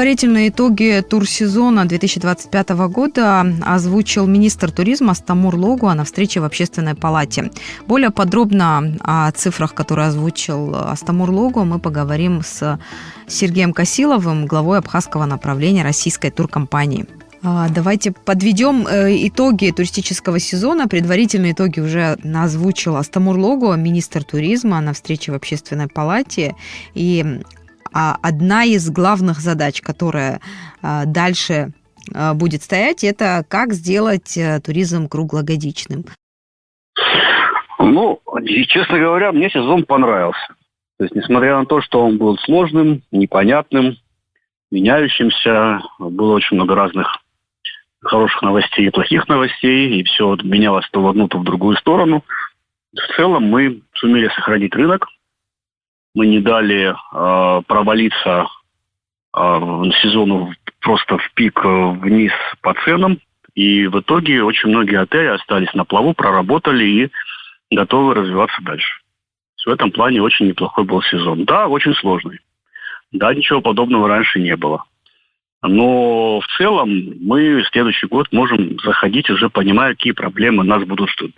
Предварительные итоги турсезона 2025 года озвучил министр туризма Астамур Логуа на встрече в Общественной палате. Более подробно о цифрах, которые озвучил Астамур Логуа, мы поговорим с Сергеем Косиловым, главой абхазского направления российской туркомпании. Давайте подведем итоги туристического сезона. Предварительные итоги уже озвучил Астамур Логуа, министр туризма, на встрече в Общественной палате. И одна из главных задач, которая дальше будет стоять, это как сделать туризм круглогодичным. И, честно говоря, мне сезон понравился. То есть, несмотря на то, что он был сложным, непонятным, меняющимся, было очень много разных хороших новостей и плохих новостей, и все менялось то в одну, то в другую сторону. В целом мы сумели сохранить рынок. Мы не дали провалиться сезону просто в пик вниз по ценам. И в итоге очень многие отели остались на плаву, проработали и готовы развиваться дальше. В этом плане очень неплохой был сезон. Да, очень сложный. Да, ничего подобного раньше не было. Но в целом мы в следующий год можем заходить, уже понимая, какие проблемы нас будут ждать.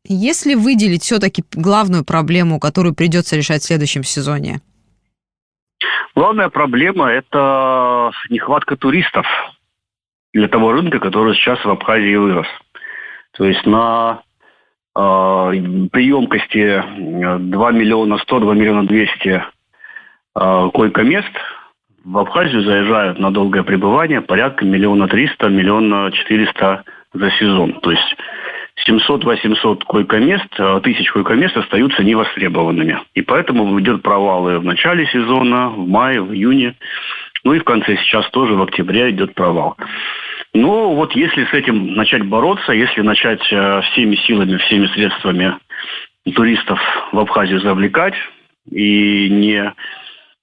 Если выделить все-таки главную проблему, которую придется решать в следующем сезоне? Главная проблема – это нехватка туристов для того рынка, который сейчас в Абхазии вырос. То есть на приемкости 2 миллиона 100, 2 миллиона 200 койко-мест в Абхазию заезжают на долгое пребывание порядка 1 300 000, 1 400 000 за сезон. То есть 700-800 койко-мест, 1000 койко-мест остаются невостребованными. И поэтому идет провалы в начале сезона, в мае, в июне. И в конце, сейчас тоже в октябре идет провал. Но вот если с этим начать бороться, если начать всеми силами, всеми средствами туристов в Абхазию завлекать и не,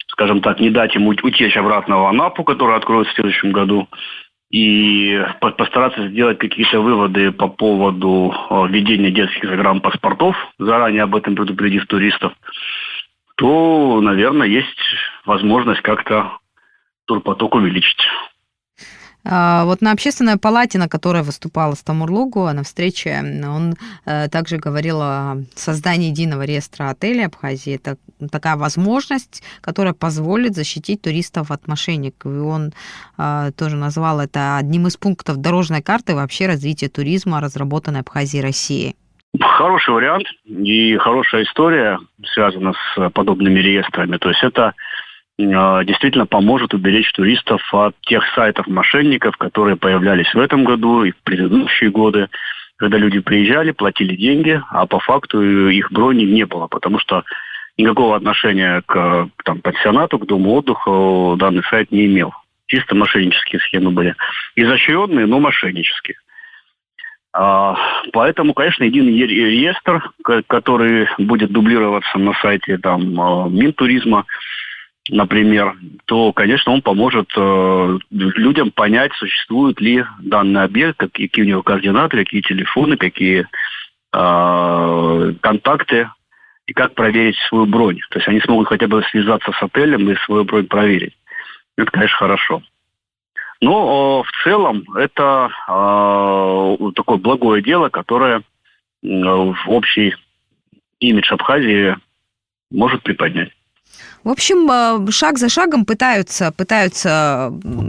скажем так, не дать им утечь обратно в Анапу, которая откроется в следующем году, и постараться сделать какие-то выводы по поводу введения детских загранпаспортов, заранее об этом предупредив туристов, то, наверное, есть возможность как-то турпоток увеличить. Вот на Общественной палате, на которой выступал Астамур Логуа, на встрече, он также говорил о создании единого реестра отелей Абхазии. Это такая возможность, которая позволит защитить туристов от мошенников. И он тоже назвал это одним из пунктов дорожной карты вообще развития туризма, разработанной Абхазией и Россией. Хороший вариант и хорошая история связана с подобными реестрами. То есть это действительно поможет уберечь туристов от тех сайтов-мошенников, которые появлялись в этом году и в предыдущие годы, когда люди приезжали, платили деньги, а по факту их брони не было, потому что никакого отношения к пансионату, к дому отдыха данный сайт не имел. Чисто мошеннические схемы были. Изощренные, но мошеннические. Поэтому, конечно, единый реестр, который будет дублироваться на сайте Минтуризма, например, то, конечно, он поможет людям понять, существует ли данный объект, какие у него координаты, какие телефоны, какие контакты, и как проверить свою бронь. То есть они смогут хотя бы связаться с отелем и свою бронь проверить. Это, конечно, хорошо. Но в целом это такое благое дело, которое в общий имидж Абхазии может приподнять. В общем, шаг за шагом пытаются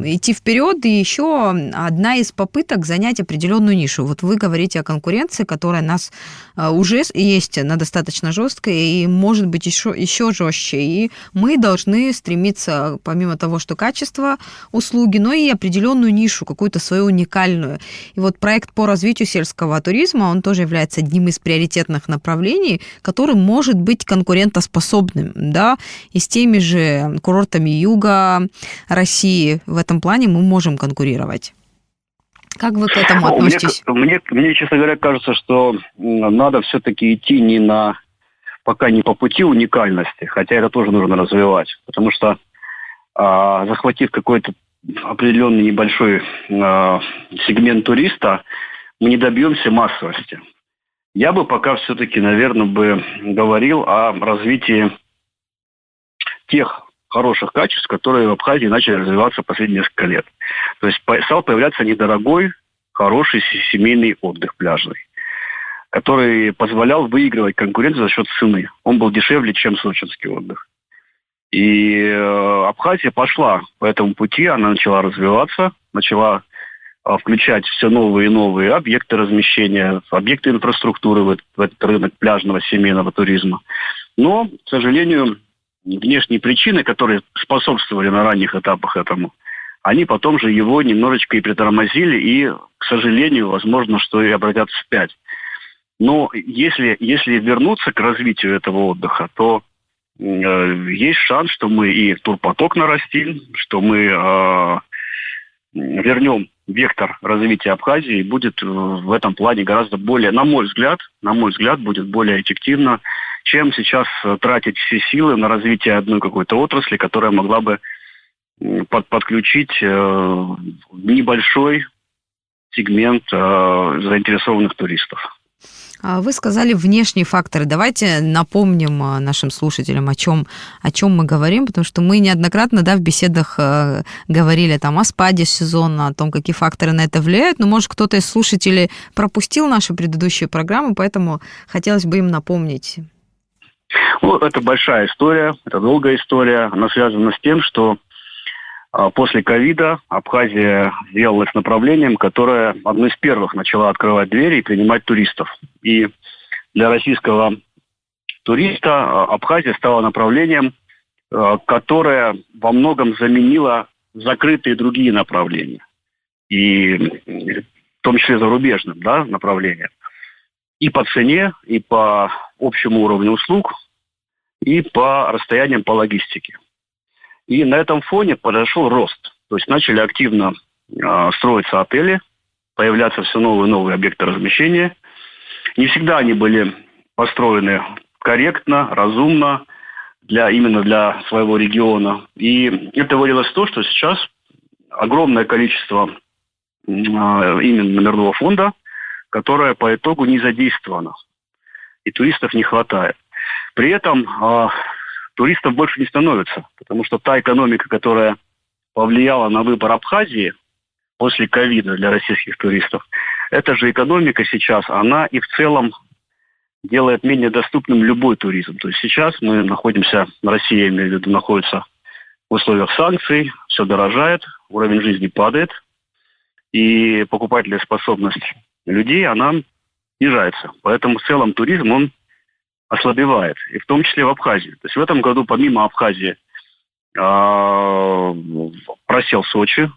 идти вперед, и еще одна из попыток занять определенную нишу. Вот вы говорите о конкуренции, которая у нас уже есть, она достаточно жесткая и может быть еще жестче. И мы должны стремиться, помимо того, что качество услуги, но и определенную нишу, какую-то свою уникальную. И вот проект по развитию сельского туризма, он тоже является одним из приоритетных направлений, который может быть конкурентоспособным, да, и с теми же курортами юга России в этом плане мы можем конкурировать. Как вы к этому относитесь? Мне, честно говоря, кажется, что надо все-таки идти пока не по пути уникальности, хотя это тоже нужно развивать, потому что захватив какой-то определенный небольшой сегмент туриста, мы не добьемся массовости. Я бы пока все-таки, наверное, говорил о развитии тех хороших качеств, которые в Абхазии начали развиваться последние несколько лет. То есть стал появляться недорогой, хороший семейный отдых пляжный, который позволял выигрывать конкуренцию за счет цены. Он был дешевле, чем сочинский отдых. И Абхазия пошла по этому пути, она начала развиваться, начала включать все новые и новые объекты размещения, объекты инфраструктуры в этот рынок пляжного семейного туризма. Но, к сожалению, внешние причины, которые способствовали на ранних этапах этому, они потом же его немножечко и притормозили, и, к сожалению, возможно, что и обратят вспять. Но если вернуться к развитию этого отдыха, то есть шанс, что мы и турпоток нарастим, что мы вернем вектор развития Абхазии, и будет в этом плане гораздо более, на мой взгляд, будет более эффективно, чем сейчас тратить все силы на развитие одной какой-то отрасли, которая могла бы подключить небольшой сегмент заинтересованных туристов. Вы сказали внешние факторы. Давайте напомним нашим слушателям, о чем мы говорим, потому что мы неоднократно, в беседах говорили там о спаде сезона, о том, какие факторы на это влияют, но, может, кто-то из слушателей пропустил наши предыдущие программы, поэтому хотелось бы им напомнить. Это большая история, это долгая история. Она связана с тем, что после ковида Абхазия сделалась направлением, которое одно из первых начала открывать двери и принимать туристов. И для российского туриста Абхазия стала направлением, которое во многом заменило закрытые другие направления. И в том числе зарубежным направлением. И по цене, и по общему уровню услуг, и по расстояниям по логистике. И на этом фоне произошел рост. То есть начали активно строиться отели, появляться все новые и новые объекты размещения. Не всегда они были построены корректно, разумно, именно для своего региона. И это вылилось в то, что сейчас огромное количество именно номерного фонда, которое по итогу не задействовано. И туристов не хватает. При этом туристов больше не становится, потому что та экономика, которая повлияла на выбор Абхазии после ковида для российских туристов, эта же экономика сейчас, она и в целом делает менее доступным любой туризм. То есть сейчас мы находимся, Россия, я имею в виду, находится в условиях санкций, все дорожает, уровень жизни падает, и покупательная способность людей, она снижается. Поэтому в целом туризм, он ослабевает, и в том числе в Абхазии. То есть в этом году помимо Абхазии просел Сочи,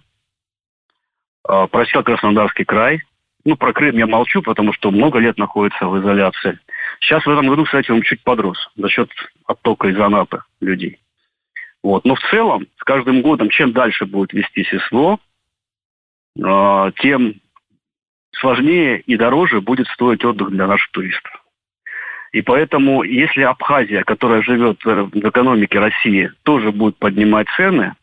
просел Краснодарский край. Про Крым я молчу, потому что много лет находится в изоляции. Сейчас в этом году, кстати, он чуть подрос за счет оттока из Анапы людей. Но в целом, с каждым годом, чем дальше будет вестись СВО, тем сложнее и дороже будет стоить отдых для наших туристов. И поэтому, если Абхазия, которая живет в экономике России, тоже будет поднимать цены,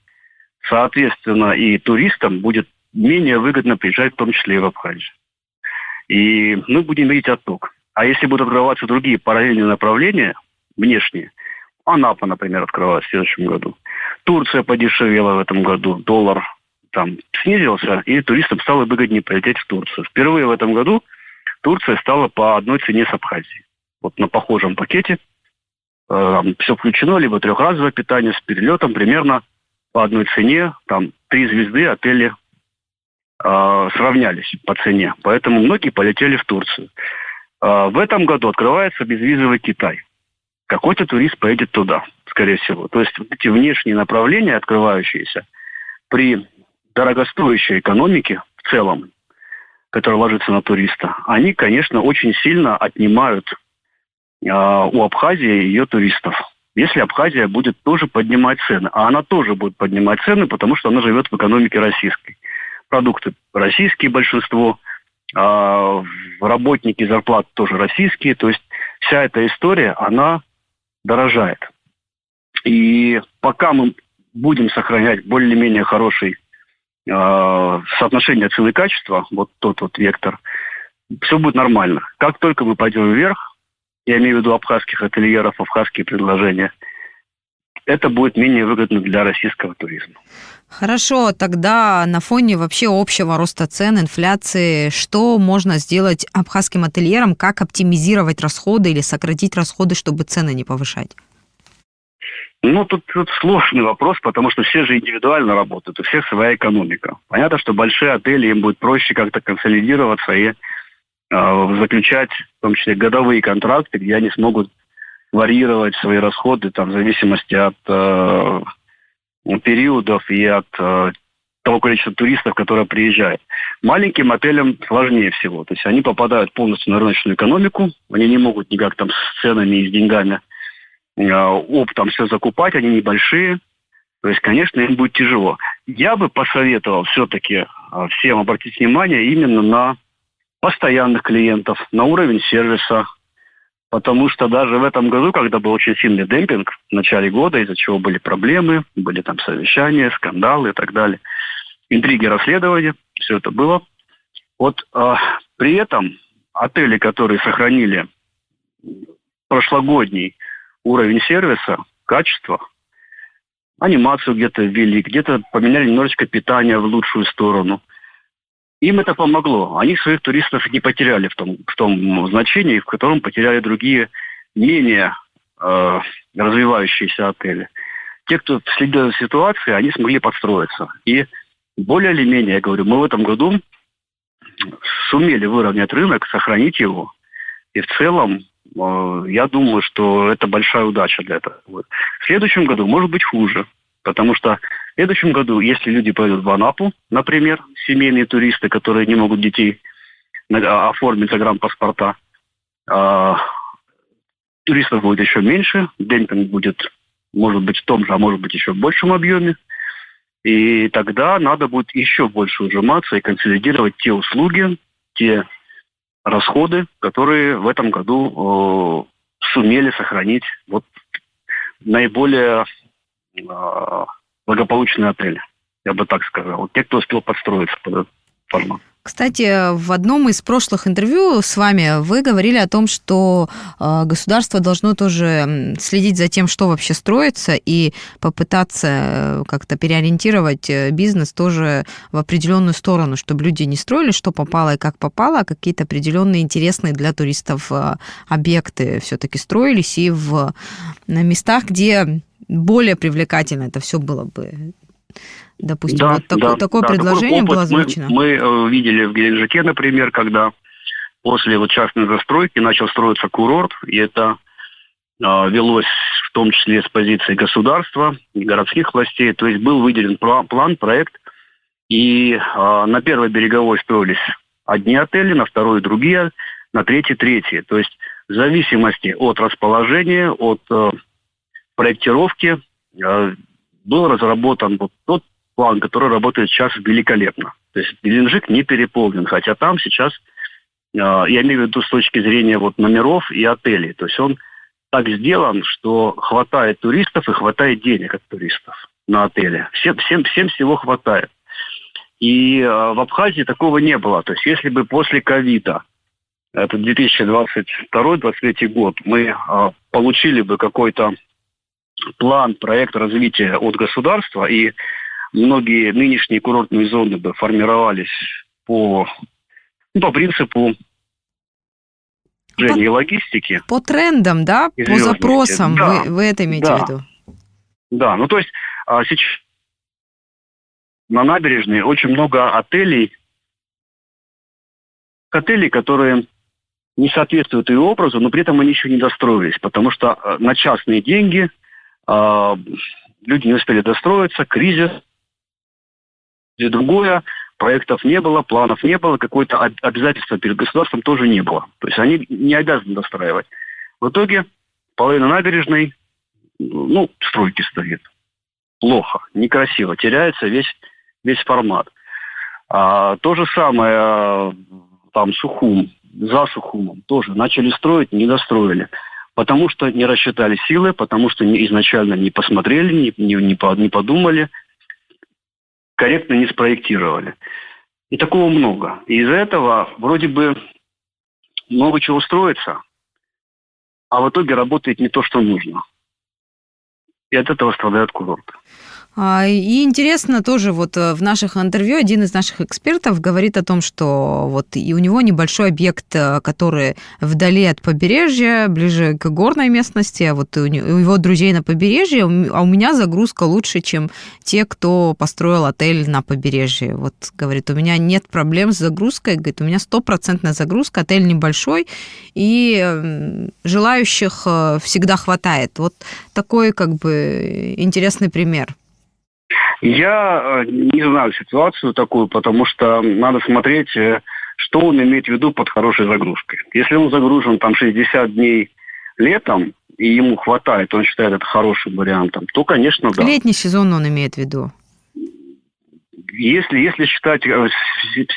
соответственно, и туристам будет менее выгодно приезжать, в том числе и в Абхазию. И мы будем видеть отток. А если будут открываться другие параллельные направления, внешние, Анапа, например, открывается в следующем году, Турция подешевела в этом году, доллар там снизился, и туристам стало выгоднее полететь в Турцию. Впервые в этом году Турция стала по одной цене с Абхазией. На похожем пакете все включено, либо трехразовое питание с перелетом, примерно по одной цене, 3 звезды отели сравнялись по цене. Поэтому многие полетели в Турцию. В этом году открывается безвизовый Китай. Какой-то турист поедет туда, скорее всего. То есть эти внешние направления, открывающиеся при дорогостоящей экономике в целом, которая ложится на туриста, они, конечно, очень сильно отнимают у Абхазии ее туристов. Если Абхазия будет тоже поднимать цены, а она тоже будет поднимать цены, потому что она живет в экономике российской. Продукты российские большинство, работники, зарплаты тоже российские, то есть вся эта история, она дорожает. И пока мы будем сохранять более-менее хороший соотношение цены и качества, тот вектор, все будет нормально. Как только мы пойдем вверх, я имею в виду абхазских ательеров, абхазские предложения, это будет менее выгодно для российского туризма. Хорошо, тогда на фоне вообще общего роста цен, инфляции, что можно сделать абхазским ательерам, как оптимизировать расходы или сократить расходы, чтобы цены не повышать? Ну, тут сложный вопрос, потому что все же индивидуально работают, у всех своя экономика. Понятно, что большие отели, им будет проще как-то консолидироваться и заключать, в том числе, годовые контракты, где они смогут варьировать свои расходы там, в зависимости от периодов и от того количества туристов, которые приезжают. Маленьким отелям сложнее всего. То есть они попадают полностью на рыночную экономику, они не могут никак там с ценами и с деньгами оптом все закупать, они небольшие. То есть, конечно, им будет тяжело. Я бы посоветовал все-таки всем обратить внимание именно на постоянных клиентов, на уровень сервиса, потому что даже в этом году, когда был очень сильный демпинг в начале года, из-за чего были проблемы, были там совещания, скандалы и так далее, интриги, расследования, все это было. Вот при этом отели, которые сохранили прошлогодний уровень сервиса, качества, анимацию где-то ввели, где-то поменяли немножечко питание в лучшую сторону. Им это помогло. Они своих туристов не потеряли в том значении, в котором потеряли другие менее развивающиеся отели. Те, кто следил за ситуацией, они смогли подстроиться. И более или менее, я говорю, мы в этом году сумели выровнять рынок, сохранить его. И в целом, я думаю, что это большая удача для этого. В следующем году может быть хуже. Потому что в следующем году, если люди поедут в Анапу, например, семейные туристы, которые не могут детей оформить загранпаспорта, туристов будет еще меньше, демпинг будет, может быть, в том же, а может быть, еще в большем объеме. И тогда надо будет еще больше ужиматься и консолидировать те услуги, те расходы, которые в этом году сумели сохранить вот наиболее благополучные отели. Я бы так сказал. Вот те, кто успел подстроиться под этот формат. Кстати, в одном из прошлых интервью с вами вы говорили о том, что государство должно тоже следить за тем, что вообще строится, и попытаться как-то переориентировать бизнес тоже в определенную сторону, чтобы люди не строили, что попало и как попало, а какие-то определенные интересные для туристов объекты все-таки строились и в местах, где более привлекательно это все было бы. Допустим, да, вот такое предложение было озвучено. Мы видели в Геленджике, например, когда после частной застройки начал строиться курорт, и это велось в том числе с позиции государства и городских властей. То есть был выделен план, проект, и на первой береговой строились одни отели, на второй другие, на третьей третьи. То есть в зависимости от расположения, от проектировки был разработан вот тот план, который работает сейчас великолепно. То есть Геленджик не переполнен, хотя там сейчас, я имею в виду с точки зрения номеров и отелей, то есть он так сделан, что хватает туристов и хватает денег от туристов на отеле. Всем всего хватает. И в Абхазии такого не было. То есть если бы после ковида, это 2022-2023 год, мы получили бы какой-то план, проект развития от государства, и многие нынешние курортные зоны бы формировались по принципу логистики. По трендам, да? По запросам, да, вы это имеете в виду? Да, то есть сейчас на набережной очень много отелей, которые не соответствуют и образу, но при этом они еще не достроились, потому что на частные деньги люди не успели достроиться, кризис и другое, проектов не было, планов не было, какое-то обязательство перед государством тоже не было. То есть они не обязаны достраивать. В итоге половина набережной, стройки стоит. Плохо, некрасиво, теряется весь формат. То же самое там Сухум, за Сухумом тоже начали строить, не достроили. Потому что не рассчитали силы, потому что изначально не посмотрели, не подумали, корректно не спроектировали. И такого много. И из-за этого вроде бы много чего строится, а в итоге работает не то, что нужно. и от этого страдают курорты. И интересно тоже, вот в наших интервью один из наших экспертов говорит о том, что вот и у него небольшой объект, который вдали от побережья, ближе к горной местности, а вот у его друзей на побережье, а у меня загрузка лучше, чем те, кто построил отель на побережье. Вот, говорит, у меня нет проблем с загрузкой, говорит, у меня 100% загрузка, отель небольшой, и желающих всегда хватает. Вот такой как бы интересный пример. Я не знаю ситуацию такую, потому что надо смотреть, что он имеет в виду под хорошей загрузкой. Если он загружен там 60 дней летом, и ему хватает, он считает это хорошим вариантом, то, конечно, да. Летний сезон он имеет в виду. Если считать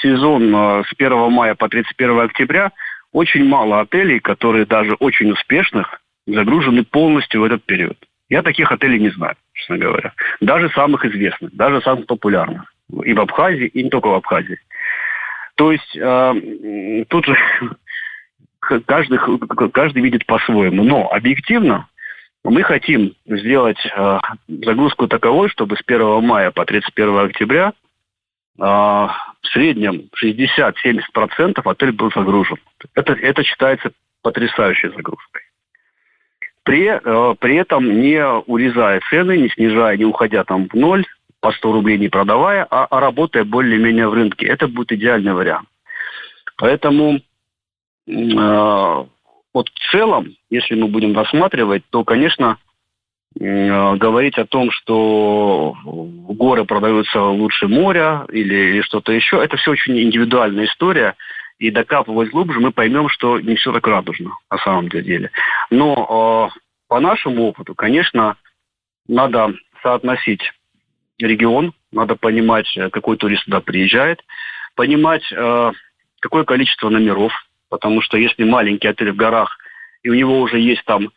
сезон с 1 мая по 31 октября, очень мало отелей, которые даже очень успешных, загружены полностью в этот период. Я таких отелей не знаю, честно говоря. Даже самых известных, даже самых популярных. И в Абхазии, и не только в Абхазии. То есть тут же каждый видит по-своему. Но объективно мы хотим сделать загрузку таковой, чтобы с 1 мая по 31 октября в среднем 60-70% отель был загружен. Это считается потрясающей загрузкой. При этом не урезая цены, не снижая, не уходя там в ноль, по 100 рублей не продавая, а работая более-менее в рынке. Это будет идеальный вариант. Поэтому вот в целом, если мы будем рассматривать, то, конечно, говорить о том, что горы продаются лучше моря или что-то еще, это все очень индивидуальная история. И докапываясь глубже, мы поймем, что не все так радужно на самом деле. Но по нашему опыту, конечно, надо соотносить регион, надо понимать, какой турист туда приезжает, понимать, какое количество номеров, потому что если маленький отель в горах, и у него уже есть там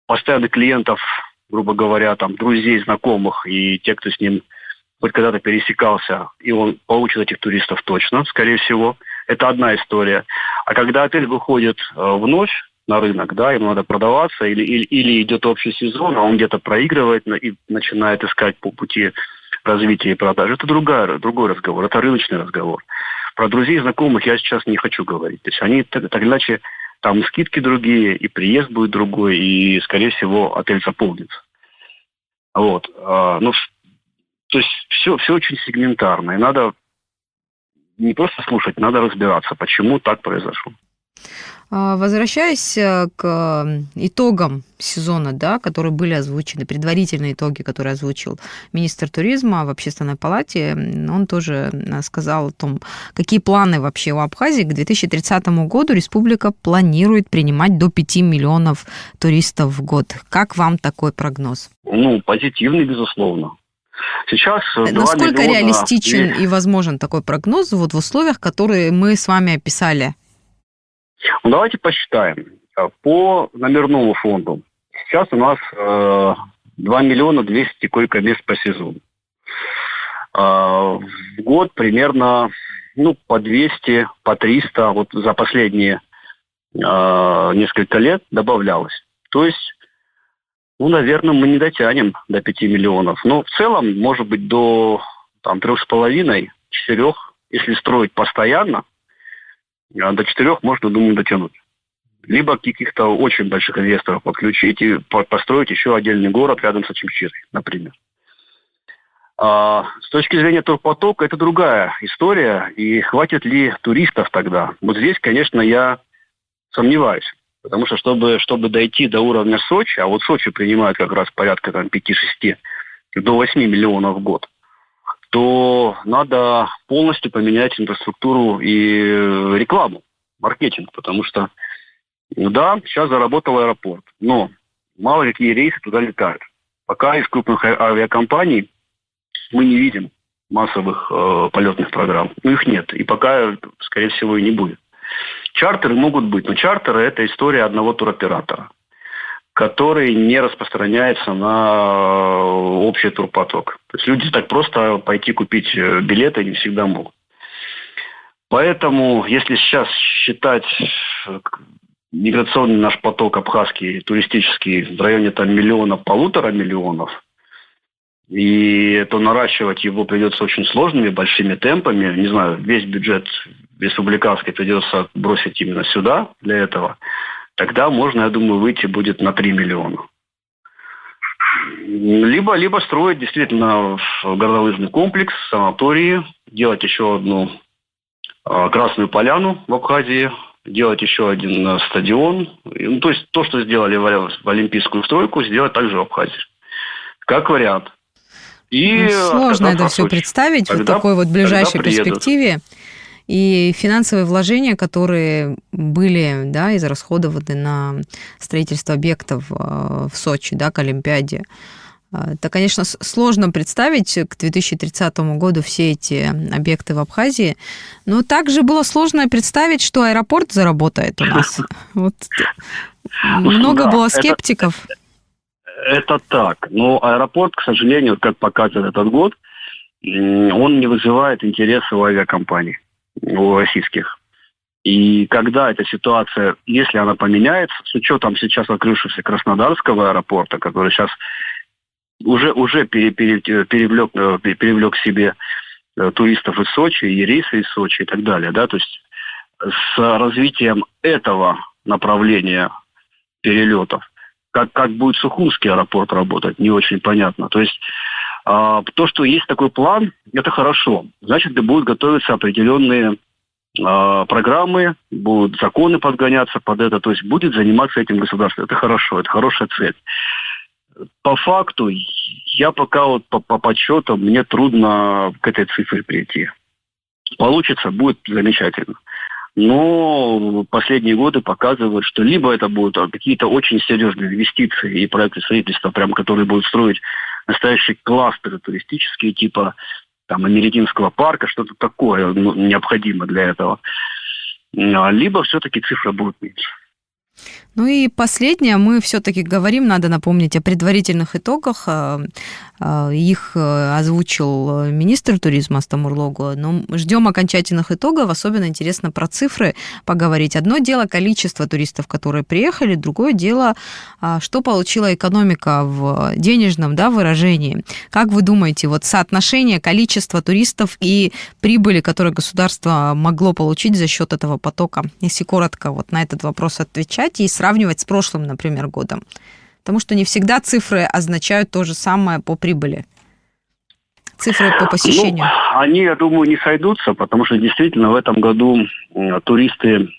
постоянных клиентов, грубо говоря, там друзей, знакомых, и те, кто с ним хоть когда-то пересекался, и он получит этих туристов точно, скорее всего. Это одна история. А когда отель выходит вновь на рынок, да, ему надо продаваться, или идет общий сезон, а он где-то проигрывает и начинает искать по пути развития и продажи, это другой разговор, это рыночный разговор. Про друзей и знакомых я сейчас не хочу говорить. То есть они так или иначе, там и скидки другие, и приезд будет другой, и, скорее всего, отель заполнится. Вот. То есть все очень сегментарно. И надо не просто слушать, надо разбираться, почему так произошло. Возвращаясь к итогам сезона, да, которые были озвучены, предварительные итоги, которые озвучил министр туризма в Общественной палате, он тоже сказал о том, какие планы вообще у Абхазии. К 2030 году республика планирует принимать до 5 миллионов туристов в год. Как вам такой прогноз? Позитивный, безусловно. Сейчас насколько реалистичен и возможен такой прогноз вот в условиях, которые мы с вами описали? Давайте посчитаем. По номерному фонду сейчас у нас 2 миллиона 200 койко-мест по сезону. В год примерно по 200, по 300 вот за последние несколько лет добавлялось. То есть, наверное, мы не дотянем до 5 миллионов. Но в целом, может быть, до 3,5-4, если строить постоянно, до 4 можно, думаю, дотянуть. Либо каких-то очень больших инвесторов подключить и построить еще отдельный город рядом с Очимчирой, например. С точки зрения турпотока, это другая история. И хватит ли туристов тогда? Вот здесь, конечно, я сомневаюсь. Потому что, чтобы дойти до уровня Сочи, а вот Сочи принимает как раз порядка 5-6 до 8 миллионов в год, то надо полностью поменять инфраструктуру и рекламу, маркетинг. Потому что, сейчас заработал аэропорт, но мало какие рейсы туда летают. Пока из крупных авиакомпаний мы не видим массовых полетных программ. Их нет. И пока, скорее всего, и не будет. Чартеры могут быть, но чартеры – это история одного туроператора, который не распространяется на общий турпоток. То есть люди так просто пойти купить билеты не всегда могут. Поэтому, если сейчас считать миграционный наш поток абхазский, туристический, в районе там 1-1,5 миллиона. И то наращивать его придется очень сложными, большими темпами. Не знаю, весь бюджет республиканский придется бросить именно сюда для этого. Тогда можно, я думаю, выйти будет на 3 миллиона. Либо строить действительно горнолыжный комплекс, санатории, делать еще одну Красную Поляну в Абхазии, делать еще один стадион. Ну, то есть то, что сделали в Олимпийскую стройку, сделать также в Абхазии. Как вариант. И сложно это все представить в такой вот ближайшей перспективе. И финансовые вложения, которые были, да, израсходованы на строительство объектов в Сочи, да, к Олимпиаде, это, конечно, сложно представить к 2030 году все эти объекты в Абхазии, но также было сложно представить, что аэропорт заработает у нас. Вот. Много было скептиков. Это так. Но аэропорт, к сожалению, как показывает этот год, он не вызывает интереса у авиакомпаний, у российских. И когда эта ситуация, если она поменяется, с учетом сейчас открывшегося Краснодарского аэропорта, который сейчас уже перевлек к себе туристов из Сочи, и рейсы из Сочи и так далее, да, то есть с развитием этого направления перелетов, как будет Сухумский аэропорт работать, не очень понятно. То есть то, что есть такой план, это хорошо. Значит, будут готовиться определенные программы, будут законы подгоняться под это, то есть будет заниматься этим государство. Это хорошо, это хорошая цель. По факту, я пока вот по подсчетам, мне трудно к этой цифре прийти. Получится, будет замечательно. Но последние годы показывают, что либо это будут какие-то очень серьезные инвестиции и проекты строительства, прям, которые будут строить настоящие кластеры туристические, типа там Америтинского парка, что-то такое необходимо для этого. Либо все-таки цифра будет меньше. Ну и последнее, мы все-таки говорим, надо напомнить о предварительных итогах. Их озвучил министр туризма Астамур Логу, но ждем окончательных итогов. Особенно интересно про цифры поговорить. Одно дело количество туристов, которые приехали, другое дело, что получила экономика в денежном, да, выражении. Как вы думаете, вот соотношение количества туристов и прибыли, которые государство могло получить за счет этого потока? Если коротко вот на этот вопрос отвечать и сравнивать с прошлым, например, годом. Потому что не всегда цифры означают то же самое по прибыли. Цифры по посещению. Ну, они, я думаю, не сойдутся, потому что действительно в этом году туристы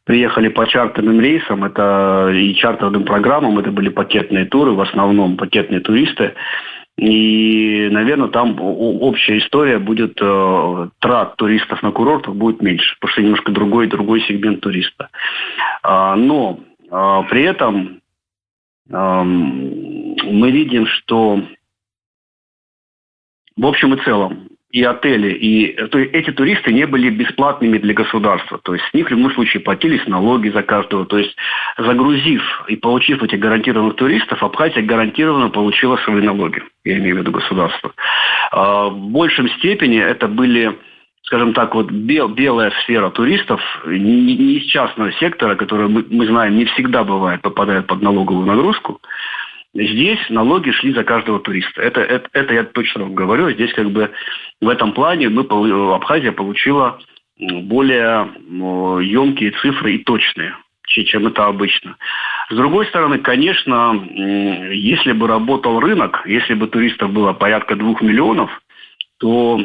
приехали по чартерным рейсам, это и чартерным программам, это были пакетные туры, в основном пакетные туристы. И, наверное, там общая история будет, трат туристов на курортах будет меньше, потому что немножко другой сегмент туриста. Но при этом мы видим, что в общем и целом и отели, то есть эти туристы не были бесплатными для государства. То есть с них в любом случае платились налоги за каждого. То есть загрузив и получив этих гарантированных туристов, Абхазия гарантированно получила свои налоги. Я имею в виду государство. В большем степени это были, скажем так, вот белая сфера туристов, не из частного сектора, который, мы знаем, не всегда бывает, попадает под налоговую нагрузку. Здесь налоги шли за каждого туриста. Это я точно вам говорю. Здесь как бы в этом плане Абхазия получила более емкие цифры и точные, чем это обычно. С другой стороны, конечно, если бы работал рынок, если бы туристов было порядка 2 миллионов, то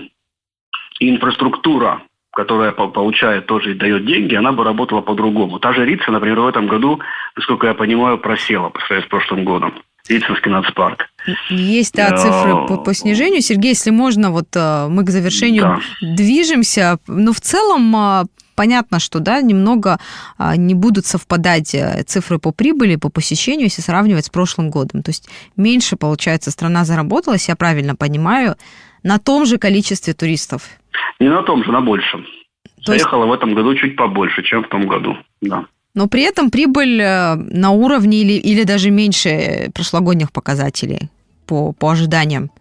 инфраструктура, которая получает тоже и дает деньги, она бы работала по-другому. Та же Рица, например, в этом году, насколько я понимаю, просела по сравнению с прошлым годом. Рицинский нацпарк. Есть, да, цифры по снижению. Сергей, если можно, вот мы к завершению движемся. Но в целом понятно, что да, немного не будут совпадать цифры по прибыли, по посещению, если сравнивать с прошлым годом. То есть меньше, получается, страна заработала, если я правильно понимаю, на том же количестве туристов. Не на том же, на большем. Заехала в этом году чуть побольше, чем в том году, да. Но при этом прибыль на уровне или даже меньше прошлогодних показателей по ожиданиям.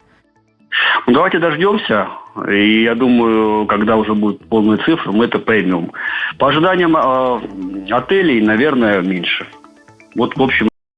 Ну, давайте дождемся. И я думаю, когда уже будут полные цифры, мы это поймем. По ожиданиям отелей, наверное, меньше. Вот, в общем,